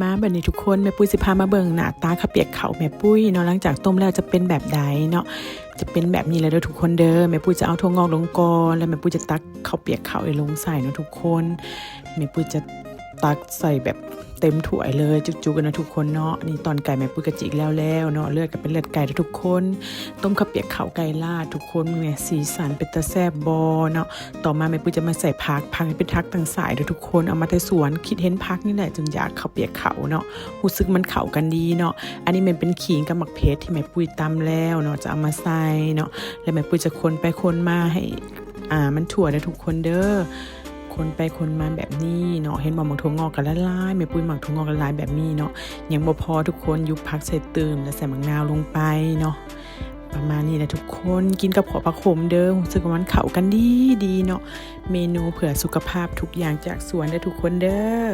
มาบัดนี้ทุกคนแม่ปุ้ยสิพามาเบิ่งหน้าตาข้าวเปียกเขาแม่ปุ้ยเนาะหลังจากต้มแล้วจะเป็นแบบใดเนาะจะเป็นแบบนี้เลยเด้อทุกคนเด้อแม่ปุ้ยจะเอาถั่วงอกลงก่อนแล้วแม่ปุ้ยจะตักข้าวเปียกเขาลงใส่เนาะทุกคนแม่ปุ้ยจะตักใส่แบบเต็มถ้วยเลยจุกๆกันนะทุกคนเนาะนี่ตอนไก่แม่ปุ้ยกระจิกแล้วเนาะเลือดก็เป็นเลือดไก่ทุกคนต้มข้าวเปียกเขาไก่ลาดทุกคนเนี่ยสีสันเป็นตาแซ่บบอเนาะต่อมาแม่ปุ้ยจะมาใส่ผักนี่เป็นผักต่างสายทุกคนเอามาแต่สวนคิดเห็นผักนี่แหละจนอยากข้าวเปียกเขาเนาะรู้สึกมันเข้ากันดีเนาะอันนี้มันเป็นขิงกับหมักเพชรที่แม่ปุ้ยตำแล้วเนาะจะเอามาใส่เนาะแล้วแม่ปุ้ยจะคนไปคนมาให้มันถั่วนะทุกคนเด้อคนไปคนมาแบบนี้เนาะเห็นหมักถั่วงอกกันละลายแม่ปุ้ยหมักถั่วงอกละลายแบบนี้เนาะยังบ่พอทุกคนยุบพักใส่ตื่มแล้วใส่มะนาวลงไปเนาะประมาณนี้นะทุกคนกินกับผักขมเด้อรู้สึกว่ามันเข้ากันดีเนาะเมนูเผื่อสุขภาพทุกอย่างจากสวนเด้อทุกคนเด้อ